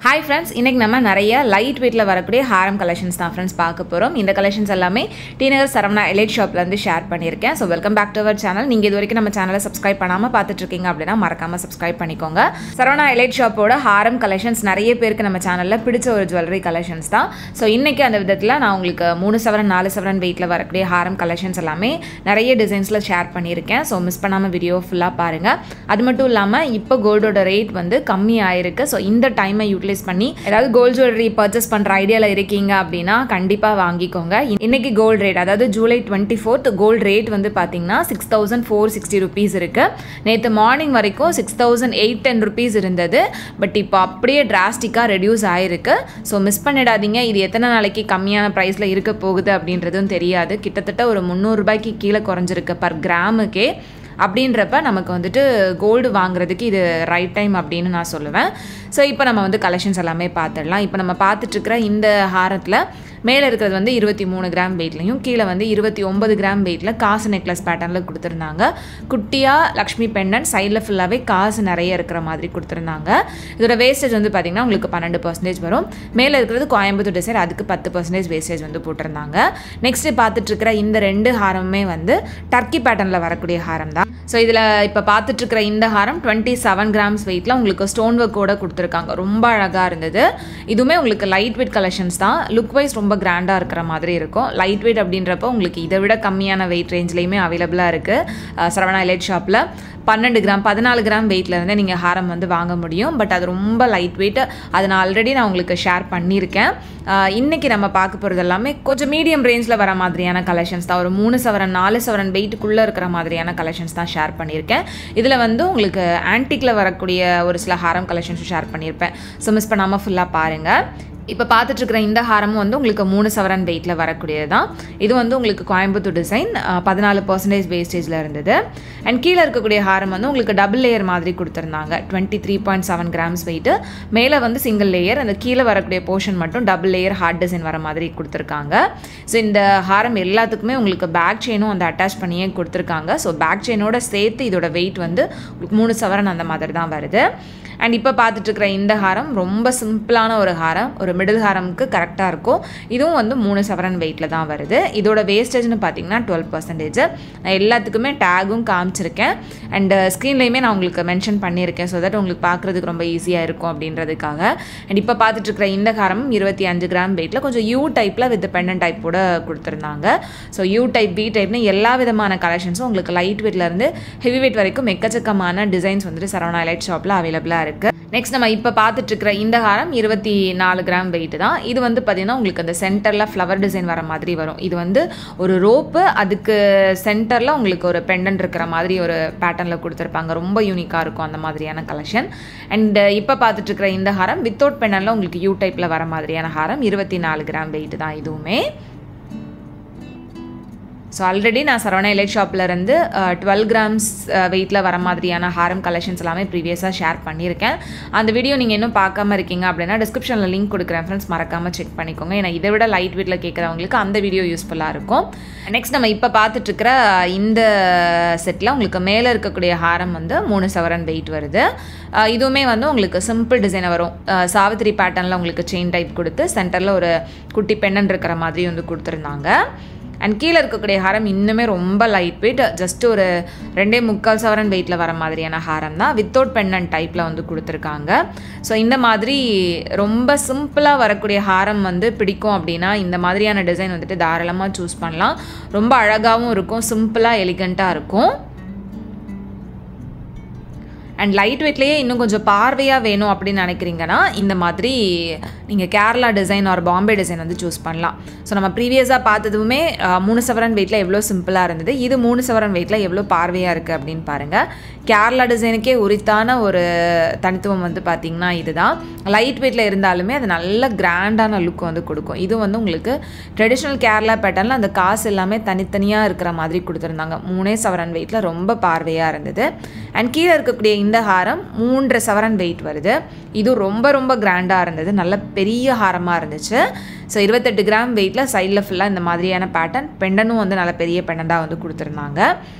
Hi friends, இன்னைக்கு நம்ம நிறைய லைட் வெயிட்ல வரக்கூடிய ஹாரம் கலெக்ஷன்ஸ் தான் friends பார்க்க போறோம். இந்த கலெக்ஷன்ஸ் எல்லாமே டிநகர் சரவணா எலைட் ஷாப்ல இருந்து ஷேர் பண்ணியிருக்கேன். So welcome back to our channel. நீங்க இது வரைக்கும் நம்ம சேனலை சப்ஸ்கிரைப் பண்ணாம பார்த்துட்டு இருக்கீங்க அப்படின்னா மறக்காம சப்ஸ்கிரைப் பண்ணிக்கோங்க. சரவணா எலைட் ஷாப்போட ஹாரம் கலெக்ஷன்ஸ் நிறைய பேருக்கு நம்ம சேனல்ல பிடிச்ச ஒரு ஜுவல்லரி கலெக்ஷன்ஸ் தான். ஸோ இன்னைக்கு அந்த விதத்தில் நான் உங்களுக்கு 3 சவரன் 4 சவரன் வெயிட்ல வரக்கூடிய ஹாரம் கலெக்ஷன்ஸ் எல்லாமே நிறைய டிசைன்ஸ்ல ஷேர் பண்ணியிருக்கேன். ஸோ மிஸ் பண்ணாம வீடியோ ஃபுல்லா பாருங்க. அது மட்டும் இல்லாமல் இப்போ கோல்டோட ரேட் வந்து கம்மி ஆயிருக்கு. ஸோ இந்த டைமை யூட்டிலைஸ் பண்ணி ஏதாவது கோல்ட் ஜுவல்லரி பர்ச்சேஸ் பண்ற ஐடியால இருக்கீங்க அப்படின்னா கண்டிப்பா வாங்கிக்கோங்க. இன்னைக்கு கோல்ட் ரேட் அதாவது ஜூலை 24th கோல்ட் ரேட் வந்து பாத்தீங்கன்னா 6460 rupees இருக்கு. நேற்று மார்னிங் வரைக்கும் 6810 rupees இருந்தது. பட் இப்போ அப்படியே டிராஸ்டிக்கா ரெடியூஸ் ஆயிருக்கு. ஸோ மிஸ் பண்ணிடாதீங்க. இது எத்தனை நாளைக்கு கம்மியான ப்ரைஸ்ல இருக்க போகுது அப்படின்றதும் தெரியாது. கிட்டத்தட்ட ஒரு 300 ரூபாய்க்கு கீழே குறைஞ்சிருக்கு பர் கிராமுக்கே. அப்படின்றப்ப நமக்கு வந்துட்டு கோல்டு வாங்குறதுக்கு இது ரைட் டைம் அப்படின்னு நான் சொல்லுவேன். ஸோ இப்போ நம்ம வந்து கலெக்ஷன்ஸ் எல்லாமே பார்த்துடலாம். இப்போ நம்ம பார்த்துட்ருக்கிற இந்த ஹாரத்தில் மேலே இருக்கிறது வந்து 23 கிராம் வெயிட்லையும் கீழே வந்து 29 கிராம் வெயிட்டில் காசு நெக்லஸ் பேட்டர்னில் கொடுத்துருந்தாங்க. குட்டியாக லக்ஷ்மி பெண்டன் சைடில் ஃபுல்லாகவே காசு நிறைய இருக்கிற மாதிரி கொடுத்துருந்தாங்க. இதோட வேஸ்டேஜ் வந்து பார்த்திங்கன்னா உங்களுக்கு 12% வரும். மேலே இருக்கிறது கோயம்புத்தூர் டிசைன், அதுக்கு 10% வேஸ்டேஜ் வந்து போட்டிருந்தாங்க. நெக்ஸ்ட்டு பார்த்துட்ருக்கிற இந்த 2 ஹாரமுமே வந்து டர்க்கி பேட்டர்னில் வரக்கூடிய ஹாரம் தான். ஸோ இதில் இப்போ பார்த்துட்ருக்கிற இந்த ஹாரம் 27 கிராம்ஸ் வெயிட்டில் உங்களுக்கு ஸ்டோன் ஒர்க்கோட கொடுத்துருக்காங்க. ரொம்ப அழகாக இருந்தது. இதுவுமே உங்களுக்கு லைட் வெயிட் கலெக்ஷன்ஸ் தான். லுக் வைஸ் ரொம்ப கிராண்டாக இருக்கிற மாதிரி இருக்கும். லைட் வெயிட் அப்படின்றப்போ உங்களுக்கு இதை விட கம்மியான வெயிட் ரேஞ்ச்லேயுமே அவைலபிளாக இருக்குது சரவணா எலைட் ஷாப்பில். 12 கிராம் 14 கிராம் வெயிட்டில் இருந்து நீங்கள் ஹாரம் வந்து வாங்க முடியும். பட் அது ரொம்ப லைட் வெயிட். அதை நான் ஆல்ரெடி நான் உங்களுக்கு ஷேர் பண்ணியிருக்கேன். இன்றைக்கி நம்ம பார்க்க போகிறது எல்லாமே கொஞ்சம் மீடியம் ரேஞ்சில் வர மாதிரியான கலெக்ஷன்ஸ் தான். ஒரு 3 சவரன் 4 சவரன் வெயிட்டுக்குள்ளே இருக்கிற மாதிரியான கலெக்ஷன்ஸ் தான் ஷேர் பண்ணியிருக்கேன். இதில் வந்து உங்களுக்கு ஆன்டிக்கில் வரக்கூடிய ஒரு சில ஹாரம் கலெக்ஷன்ஸும் ஷேர் பண்ணியிருப்பேன். ஸோ மிஸ் பண்ணாமல் ஃபுல்லாக பாருங்கள். இப்போ பார்த்துட்ருக்கிற இந்த ஹாரமும் வந்து உங்களுக்கு 3 சவரன் வெயிட்டில் வரக்கூடியது தான். இது வந்து உங்களுக்கு கோயம்புத்தூர் டிசைன் 14% வேஸ்டேஜில் இருந்தது. அண்ட் கீழே இருக்கக்கூடிய ஹாரம் வந்து உங்களுக்கு டபுள் லேயர் மாதிரி கொடுத்துருந்தாங்க. 23.7 கிராம்ஸ் வெயிட்டு. மேலே வந்து சிங்கிள் லேயர், அந்த கீழே வரக்கூடிய போர்ஷன் மட்டும் டபுள் லேயர் ஹார்ட் டிசைன் வர மாதிரி கொடுத்துருக்காங்க. ஸோ இந்த ஹாரம் எல்லாத்துக்குமே உங்களுக்கு பேக் செயினும் வந்து அட்டாச் பண்ணியே கொடுத்துருக்காங்க. ஸோ பேக் செயினோட சேர்த்து இதோட வெயிட் வந்து உங்களுக்கு 3 சவரன் அந்த மாதிரி தான் வருது. அண்ட் இப்போ பார்த்துட்ருக்கிற இந்த ஹாரம் ரொம்ப சிம்பிளான ஒரு ஹாரம், ஒரு மிடில் ஹாரமுக்கு கரெக்டாக இருக்கும். இதுவும் வந்து 3 சவரன் வெயிட்டில் தான் வருது. இதோட வேஸ்டேஜ்னு பார்த்தீங்கன்னா 12%. நான் எல்லாத்துக்குமே டேகும் காமிச்சிருக்கேன். அண்ட் ஸ்க்ரீன்லேயுமே நான் உங்களுக்கு மென்ஷன் பண்ணியிருக்கேன். ஸோ தட் உங்களுக்கு பார்க்குறதுக்கு ரொம்ப ஈஸியாக இருக்கும் அப்படின்றதுக்காக. அண்ட் இப்போ பார்த்துட்ருக்கிற இந்த ஹாரம் 25 கிராம் வெயிட்டில் கொஞ்சம் யூ டைப்பில் வித் பெண்டன் டைப்போட கொடுத்துருந்தாங்க. ஸோ யூ டைப் பி டைப்னு எல்லா விதமான கலெக்ஷன்ஸும் உங்களுக்கு லைட் வெயிட்லேருந்து ஹெவி வெயிட் வரைக்கும் எக்கச்சக்கமான டிசைன்ஸ் வந்துட்டு சரவணா எலைட் ஷாப்பில் அவைலபிளாக இருக்குது. நெக்ஸ்ட் நம்ம இப்போ பார்த்துட்ருக்கிற இந்த ஹாரம் 24 கிராம் வெயிட் தான். இது வந்து பார்த்திங்கன்னா உங்களுக்கு அந்த சென்டரில் ஃப்ளவர் டிசைன் வர மாதிரி வரும். இது வந்து ஒரு ரோப்பு, அதுக்கு சென்டரில் உங்களுக்கு ஒரு பெண்டன் இருக்கிற மாதிரி ஒரு பேட்டர்னில் கொடுத்துருப்பாங்க. ரொம்ப யூனிக்காக இருக்கும் அந்த மாதிரியான கலெக்ஷன். அண்ட் இப்போ பார்த்துட்ருக்கிற இந்த ஹாரம் வித்தவுட் பெண்டனில் உங்களுக்கு யூ டைப்பில் வர மாதிரியான ஹாரம் 24 கிராம் வெயிட் தான் இதுவுமே. ஸோ ஆல்ரெடி நான் சரவணா எலைட் ஷாப்பில் இருந்து 12 கிராம்ஸ் வெயிட்டில் வர மாதிரியான ஹாரம் கலெக்ஷன்ஸ் எல்லாமே ப்ரீவியஸாக ஷேர் பண்ணியிருக்கேன். அந்த வீடியோ நீங்கள் இன்னும் பார்க்காம இருக்கீங்க அப்படின்னா டிஸ்கிரிப்ஷனில் லிங்க் கொடுக்குறேன் ஃப்ரெண்ட்ஸ், மறக்காமல் செக் பண்ணிக்கோங்க. ஏன்னா இதை விட லைட் வெயிட்டில் கேட்குறவங்களுக்கு அந்த வீடியோ யூஸ்ஃபுல்லாக இருக்கும். நெக்ஸ்ட் நம்ம இப்போ பார்த்துட்ருக்கிற இந்த செட்டில் உங்களுக்கு மேலே இருக்கக்கூடிய ஹாரம் வந்து 3 சவரன் வெயிட் வருது. இதுவுமே வந்து உங்களுக்கு சிம்பிள் டிசைனை வரும். சாவித்திரி பேட்டர்னில் உங்களுக்கு செயின் டைப் கொடுத்து சென்டரில் ஒரு குட்டி பெண்ணன் இருக்கிற மாதிரி வந்து கொடுத்துருந்தாங்க. அண்ட் கீழே இருக்கக்கூடிய ஹாரம் இன்னுமே ரொம்ப லைட் வெயிட், ஜஸ்ட் ஒரு 2.25 சவரன் வெயிட்டில் வர மாதிரியான ஹாரம் தான். வித்தவுட் பெண்ணன் டைப்பில் வந்து கொடுத்துருக்காங்க. ஸோ இந்த மாதிரி ரொம்ப சிம்பிளாக வரக்கூடிய ஹாரம் வந்து பிடிக்கும் அப்படின்னா இந்த மாதிரியான டிசைன் வந்துட்டு தாராளமாக சூஸ் பண்ணலாம். ரொம்ப அழகாகவும் இருக்கும், சிம்பிளாக எலிகண்ட்டாக இருக்கும். அண்ட் லைட் வெயிட்லேயே இன்னும் கொஞ்சம் பார்வையாக வேணும் அப்படின்னு நினைக்கிறீங்கன்னா இந்த மாதிரி நீங்கள் கேரளா டிசைன் ஒரு பாம்பே டிசைன் வந்து சூஸ் பண்ணலாம். ஸோ நம்ம ப்ரீவியஸாக பார்த்ததுமே 3 சவரன் வெயிட்டில் எவ்வளோ சிம்பிளாக இருந்தது, இது 3 சவரன் வெயிட்டில் எவ்வளோ பார்வையாக இருக்குது அப்படின்னு பாருங்கள். கேரளா டிசைனுக்கே உரித்தான ஒரு தனித்துவம் வந்து பார்த்திங்கன்னா இதுதான். லைட் வெயிட்டில் இருந்தாலுமே அது நல்ல கிராண்டான லுக் வந்து கொடுக்கும். இது வந்து உங்களுக்கு ட்ரெடிஷ்னல் கேரளா பேட்டர்னில் அந்த காசு எல்லாமே தனித்தனியாக இருக்கிற மாதிரி கொடுத்துருந்தாங்க. 3 சவரன் வெயிட்டில் ரொம்ப பார்வையாக இருந்தது. அண்ட் கீழே இருக்கக்கூடிய இந்த இந்த ஹாரம் 3.5 சவரன் வெயிட் வருது. இது ரொம்ப ரொம்ப கிராண்டாக இருந்தது, நல்ல பெரிய ஹாரமாக இருந்துச்சு. ஸோ 28 கிராம் வெயிட்டில் சைடில் ஃபுல்லாக இந்த மாதிரியான பேட்டர்ன், பெண்டனும் வந்து நல்ல பெரிய பெண்டண்டாக வந்து கொடுத்துருந்தாங்க.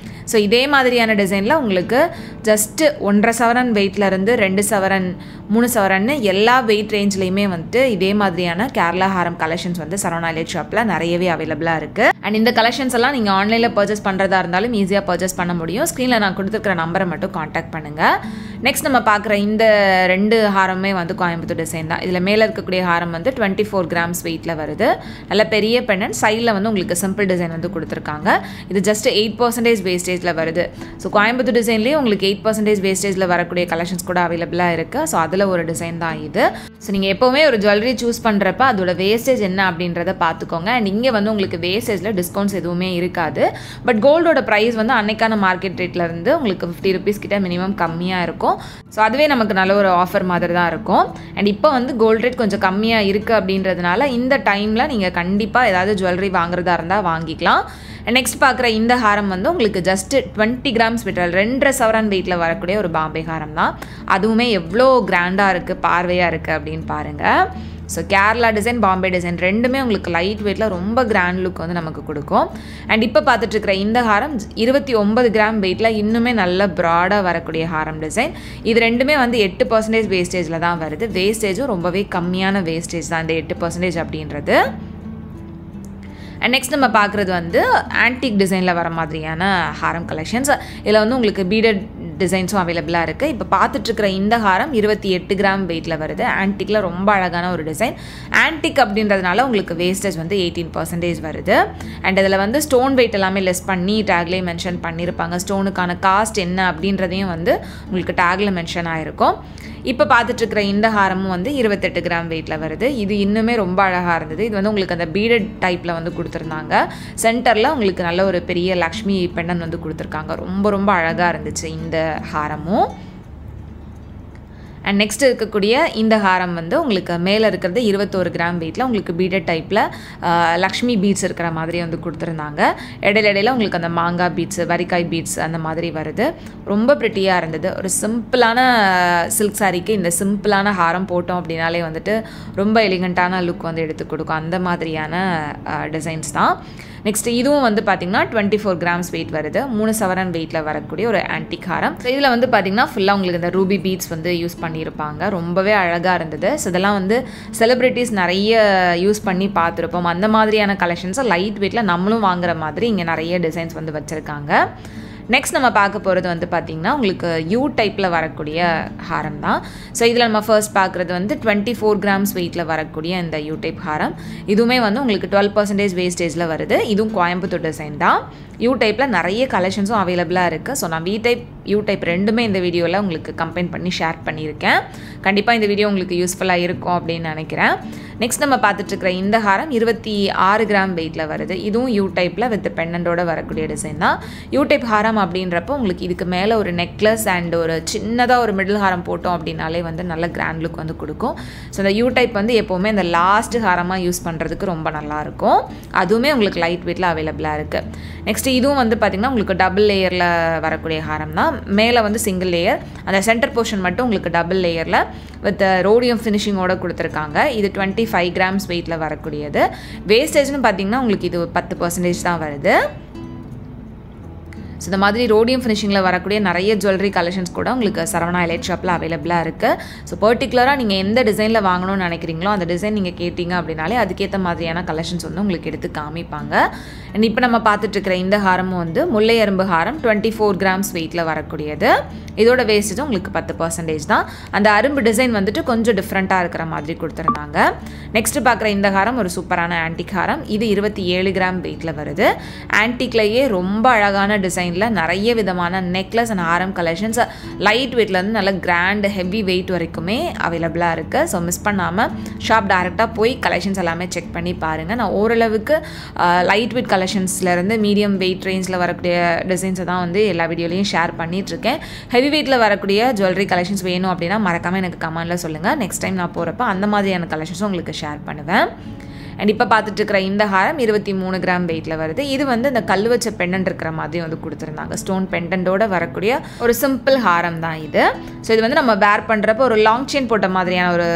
ஸோ இதே மாதிரியான டிசைனில் உங்களுக்கு ஜஸ்ட்டு 1.5 சவரன் வெயிட்லேருந்து 2 சவரன் 3 சவரன்னு எல்லா வெயிட் ரேஞ்ச்லேயுமே வந்துட்டு இதே மாதிரியான கேரளா ஹாரம் கலெக்ஷன்ஸ் வந்து சரவணா எலைட் ஷாப்பில் நிறையவே அவைலபிளாக இருக்குது. அண்ட் இந்த கலெக்ஷன்ஸ் எல்லாம் நீங்கள் ஆன்லைனில் பர்ச்சேஸ் பண்ணுறதா இருந்தாலும் ஈஸியாக பர்ச்சேஸ் பண்ண முடியும். ஸ்க்ரீனில் நான் கொடுத்துருக்கிற நம்பரை மட்டும் காண்டாக்ட் பண்ணுங்கள். நெக்ஸ்ட் நம்ம பார்க்குற இந்த 2 ஹாரமே வந்து கோயம்புத்தூர் டிசைன் தான். இதில் மேலே இருக்கக்கூடிய ஹாரம் வந்து 24 கிராம்ஸ் வெயிட்டில் வருது, நல்ல பெரிய பெண்டன். சைடில் வந்து உங்களுக்கு சிம்பிள் டிசைன் வந்து கொடுத்துருக்காங்க. இது ஜஸ்ட் 8% வேஸ்டேஜில் வருது. ஸோ கோயம்புத்தூர் டிசைன்லேயே உங்களுக்கு 8% வேஸ்டேஜில் வரக்கூடிய கலெக்ஷன்ஸ் கூட அவைலபிளாக இருக்குது. ஸோ அதில் ஒரு டிசைன் தான் இது. ஸோ நீங்கள் எப்போவுமே ஒரு ஜுவல்லரி சூஸ் பண்ணுறப்ப அதோட வேஸ்டேஜ் என்ன அப்படின்றத பார்த்துக்கோங்க. அண்ட் இங்கே வந்து உங்களுக்கு வேஸ்டேஜில் டிஸ்கவுண்ட்ஸ் எதுவுமே இருக்காது. பட் கோல்டோட ப்ரைஸ் வந்து அன்னைக்கான மார்க்கெட் ரேட்டில் இருந்து உங்களுக்கு 50 rupees கிட்ட மினிமம் கம்மியாக இருக்கும். ஸோ அதுவே நமக்கு நல்ல ஒரு ஆஃபர் மாதிரி தான் இருக்கும். அண்ட் இப்போ வந்து கோல்டு ரேட் கொஞ்சம் கம்மியாக இருக்குது அப்படின்றதுனால இந்த டைமில் நீங்கள் கண்டிப்பாக ஏதாவது ஜுவல்லரி வாங்குறதா இருந்தால் வாங்கிக்கலாம். நெக்ஸ்ட் பார்க்குற இந்த ஹாரம் வந்து உங்களுக்கு ஜஸ்ட் 20 கிராம்ஸ் விட்டல் 2.5 சவரன் வெயிட்டில் வரக்கூடிய ஒரு பாம்பே ஹாரம் தான். அதுவுமே எவ்வளோ கிராண்டாக இருக்குது, பார்வையாக இருக்குது அப்படின்னு பாருங்கள். So Kerala design, Bombay design ரெண்டுமே உங்களுக்கு லைட் வெயிட்டில் ரொம்ப கிராண்ட் லுக் வந்து நமக்கு கொடுக்கும். அண்ட் இப்போ பார்த்துட்ருக்கிற இந்த ஹாரம் 29 கிராம் வெயிட்டில் இன்னுமே நல்ல ப்ராடாக வரக்கூடிய ஹாரம் டிசைன். இது ரெண்டுமே வந்து 8% வேஸ்டேஜில் தான் வருது. வேஸ்டேஜும் ரொம்பவே கம்மியான வேஸ்டேஜ் தான் இந்த 8% அப்படின்றது. அண்ட் நெக்ஸ்ட் நம்ம பார்க்குறது வந்து ஆன்டிக் டிசைனில் வர மாதிரியான ஹாரம் கலெக்ஷன்ஸ். இதில் வந்து உங்களுக்கு பீடட் டிசைன்ஸும் அவைலபிளாக இருக்குது. இப்போ பார்த்துட்ருக்கிற இந்த ஹாரம் 28 கிராம் வெயிட்டில் வருது. ஆன்டிக்கில் ரொம்ப அழகான ஒரு டிசைன். ஆன்டிக் அப்படின்றதுனால உங்களுக்கு வேஸ்டேஜ் வந்து 18% வருது. அண்ட் இதில் வந்து ஸ்டோன் வெயிட் எல்லாமே லெஸ் பண்ணி டேக்லேயே மென்ஷன் பண்ணியிருப்பாங்க. ஸ்டோனுக்கான காஸ்ட் என்ன அப்படின்றதையும் வந்து உங்களுக்கு டேக்கில் மென்ஷன் ஆகிருக்கும். இப்போ பார்த்துட்ருக்கிற இந்த ஹாரமும் வந்து 28 கிராம் வெயிட்டில் வருது. இது இன்னுமே ரொம்ப அழகாக இருந்தது. இது வந்து உங்களுக்கு அந்த பீடட் டைப்பில் வந்து கொடுத்துருந்தாங்க. சென்டரில் உங்களுக்கு நல்ல ஒரு பெரிய லக்ஷ்மி பெண்டன் வந்து கொடுத்துருக்காங்க. ரொம்ப ரொம்ப அழகாக இருந்துச்சு இந்த ஹாரமும். அண்ட் நெக்ஸ்ட் இருக்கக்கூடிய இந்த ஹாரம் வந்து உங்களுக்கு மேலே இருக்கிறது 21 கிராம் வெயிட்டில் உங்களுக்கு பீடட் டைப்பில் லக்ஷ்மி பீட்ஸ் இருக்கிற மாதிரி வந்து கொடுத்துருந்தாங்க. இடையில உங்களுக்கு அந்த மாங்காய் பீட்ஸ், வரிக்காய் பீட்ஸ் அந்த மாதிரி வருது. ரொம்ப ப்ரிட்டியாக இருந்தது. ஒரு சிம்பிளான சில்க் சாரிக்கு இந்த சிம்பிளான ஹாரம் போட்டோம் அப்படின்னாலே வந்துட்டு ரொம்ப எலிகண்ட்டான லுக் வந்து எடுத்து கொடுக்கும். அந்த மாதிரியான டிசைன்ஸ் தான். நெக்ஸ்ட் இதுவும் வந்து பார்த்திங்கன்னா 24 கிராம்ஸ் வெயிட் வருது. 3 சவரன் வெயிட்டில் வரக்கூடிய ஒரு ஆன்டிக் ஹாரம். ஸோ இதில் வந்து பார்த்திங்கன்னா ஃபுல்லாக உங்களுக்கு இந்த ரூபி பீட்ஸ் வந்து யூஸ் பண்ணியிருப்பாங்க. ரொம்பவே அழகாக இருந்தது. ஸோ இதெல்லாம் வந்து செலிப்ரிட்டிஸ் நிறைய யூஸ் பண்ணி பார்த்துருப்போம். அந்த மாதிரியான கலெக்ஷன்ஸை லைட் வெயிட்டில் நம்மளும் வாங்குற மாதிரி இங்கே நிறைய டிசைன்ஸ் வந்து வச்சுருக்காங்க. நெக்ஸ்ட் நம்ம பார்க்க போகிறது வந்து பார்த்திங்கன்னா உங்களுக்கு யூ டைப்பில் வரக்கூடிய ஹாரம் தான். ஸோ இதில் நம்ம ஃபர்ஸ்ட் பார்க்குறது வந்து 24 கிராம்ஸ் வெயிட்டில் வரக்கூடிய இந்த யூ டைப் ஹாரம். இதுவுமே வந்து உங்களுக்கு 12% வேஸ்டேஜில் வருது. இதுவும் கோயம்புத்தூர் டிசைன் தான். யூ டைப்பில் நிறைய கலெக்ஷன்ஸும் அவைலபிளாக இருக்குது. ஸோ நான் வி டைப் யூ டைப் ரெண்டுமே இந்த வீடியோவில் உங்களுக்கு கம்பைன் பண்ணி ஷேர் பண்ணியிருக்கேன். கண்டிப்பாக இந்த வீடியோ உங்களுக்கு யூஸ்ஃபுல்லாக இருக்கும் அப்படின்னு நினைக்கிறேன். நெக்ஸ்ட் நம்ம பார்த்துட்ருக்கிற இந்த ஹாரம் 26 கிராம் வெயிட்டில் வருது. இதுவும் யூ டைப்பில் வித் பெண்டண்டோட வரக்கூடிய டிசைன் தான். யூ டைப் ஹாரம் அப்படின்றப்போ உங்களுக்கு இதுக்கு மேலே ஒரு நெக்லஸ் அண்ட் ஒரு சின்னதாக ஒரு மிடில் ஹாரம் போட்டோம் அப்படின்னாலே வந்து நல்ல கிராண்ட் லுக் வந்து கொடுக்கும். ஸோ இந்த யூ டைப் வந்து எப்போவுமே இந்த லாஸ்ட் ஹாரமாக யூஸ் பண்ணுறதுக்கு ரொம்ப நல்லாயிருக்கும். அதுவுமே உங்களுக்கு லைட் வெயிட்டில் அவைலபிளாக இருக்குது. நெக்ஸ்ட் இதுவும் வந்து பார்த்திங்கன்னா உங்களுக்கு டபுள் லேயரில் வரக்கூடிய ஹாரம் தான். மேலே வந்து சிங்கிள் லேயர், அந்த சென்டர் போர்ஷன் மட்டும் உங்களுக்கு டபுள் லேயரில் வித் ரோடியம் ஃபினிஷிங்கோடு கொடுத்துருக்காங்க. இது 25 கிராம்ஸ் வெயிட்டில் வரக்கூடியது. வேஸ்டேஜ்னு பார்த்திங்கன்னா உங்களுக்கு இது 10% தான் வருது. ஸோ இந்த மாதிரி ரோடியம் ஃபினிஷிங்கில் வரக்கூடிய நிறைய ஜுவல்லரி கலெக்ஷன்ஸ் கூட உங்களுக்கு சரவணா எலைட் ஷாப்பில் அவைலபிளாக இருக்குது. ஸோ பர்டிகுலராக நீங்கள் எந்த டிசைனில் வாங்கணும்னு நினைக்கிறீங்களோ அந்த டிசைன் நீங்கள் கேட்டிங்க அப்படின்னாலே அதுக்கேற்ற மாதிரியான கலெக்ஷன்ஸ் வந்து உங்களுக்கு எடுத்து காமிப்பாங்க. அண்ட் இப்போ நம்ம பார்த்துட்ருக்கிற இந்த ஹாரமும் வந்து முல்லை அரும்பு ஹாரம் 24 கிராம்ஸ் வெயிட்டில் வரக்கூடியது. இதோட வேஸ்டேஜ் உங்களுக்கு 10% தான். அந்த அரும்பு டிசைன் வந்துட்டு கொஞ்சம் டிஃப்ரெண்ட்டாக இருக்கிற மாதிரி கொடுத்துருந்தாங்க. நெக்ஸ்ட் பார்க்குற இந்த ஹாரம் ஒரு சூப்பரான ஆன்டிக் ஹாரம். இது 27 கிராம் வெயிட்டில் வருது. ஆன்டிக்லேயே ரொம்ப அழகான டிசைனில் நிறைய விதமான necklace and Haram collections light வெயிட்லேருந்து நல்ல கிராண்ட் ஹெவி வெயிட் வரைக்குமே அவைலபிளாக இருக்குது. ஸோ மிஸ் பண்ணாமல் ஷாப் டைரெக்டாக போய் கலெக்ஷன்ஸ் எல்லாமே செக் பண்ணி பாருங்கள். நான் ஓரளவுக்கு லைட் வெயிட் கலெக்ஷன்ஸ்லேருந்து மீடியம் வெயிட் ரேஞ்சில் வரக்கூடிய டிசைன்ஸை தான் வந்து எல்லா வீடியோலையும் ஷேர் பண்ணிகிட்ருக்கேன். ஹெவி வெயிட்டில் வரக்கூடிய ஜுவல்லரி கலெக்ஷன்ஸ் வேணும் அப்படின்னா மறக்காமல் எனக்கு கமெண்ட்டில் சொல்லுங்கள். நெக்ஸ்ட் டைம் நான் போகிறப்ப அந்த மாதிரியான கலெக்ஷன்ஸும் உங்களுக்கு ஷேர் பண்ணுவேன். அண்ட் இப்போ பார்த்துட்டு இருக்கிற இந்த ஹாரம் 23 கிராம் வெயிட்டில் வருது. இது வந்து இந்த கல் வச்ச பெண்டன்ட் இருக்கிற மாதிரி வந்து கொடுத்துருந்தாங்க. ஸ்டோன் பெண்டன்ட்டோட வரக்கூடிய ஒரு சிம்பிள் ஹாரம் தான் இது. ஸோ இது வந்து நம்ம வேர் பண்ணுறப்போ ஒரு லாங் செயின் போட்ட மாதிரியான ஒரு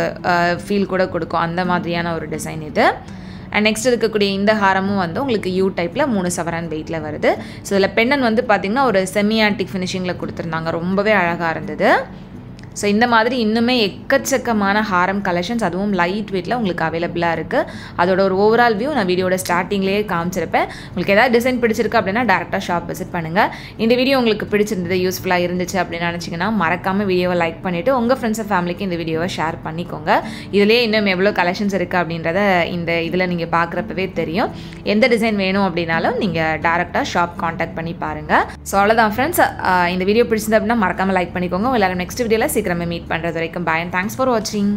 ஃபீல் கூட கொடுக்கும். அந்த மாதிரியான ஒரு டிசைன் இது. அண்ட் நெக்ஸ்ட் இருக்கக்கூடிய இந்த ஹாரமும் வந்து உங்களுக்கு யூ டைப்பில் 3 சவரன் வெயிட்டில் வருது. ஸோ இதில் பெண்டன் வந்து பார்த்திங்கன்னா ஒரு செமி ஆன்டிக் ஃபினிஷிங்கில் கொடுத்துருந்தாங்க. ரொம்பவே அழகாக இருந்தது. ஸோ இந்த மாதிரி இன்னுமே எக்கச்சக்கமான ஹாரம் கலெக்ஷன்ஸ் அதுவும் லைட் வெயிட்டில் உங்களுக்கு அவைலபிளாக இருக்குது. அதோட ஒரு ஓவரால் வியூ நான் வீடியோட ஸ்டார்டிங்லேயே காமிச்சிருப்பேன். உங்களுக்கு ஏதாவது டிசைன் பிடிச்சிருக்கு அப்படின்னா டேரெக்டாக ஷாப் விசிட் பண்ணுங்கள். இந்த வீடியோ உங்களுக்கு பிடிச்சிருந்தது, யூஸ்ஃபுல்லாக இருந்துச்சு அப்படின்னு நினச்சிங்கன்னா மறக்காமல் வீடியோவை லைக் பண்ணிவிட்டு உங்கள் ஃப்ரெண்ட்ஸ் அண்ட் ஃபேமிலிக்கு இந்த வீடியோவை ஷேர் பண்ணிக்கோங்க. இதிலே இன்னும் எவ்வளோ கலெக்ஷன்ஸ் இருக்குது அப்படின்றத இந்த இதில் நீங்கள் பார்க்குறப்பவே தெரியும். எந்த டிசைன் வேணும் அப்படின்னாலும் நீங்கள் டேரெக்டாக ஷாப் காண்டாக்ட் பண்ணி பாருங்கள். ஸோ அவ்வளோதான் ஃப்ரெண்ட்ஸ். இந்த வீடியோ பிடிச்சிருந்தது அப்படின்னா மறக்காமல் லைக் பண்ணிக்கோங்க. எல்லாரும் நெக்ஸ்ட் வீடியோவில் சீக்கிரமே மீட் பண்ணுறது வரைக்கும் பாய் அண்ட் தேங்க்ஸ் ஃபார் வாட்சிங்.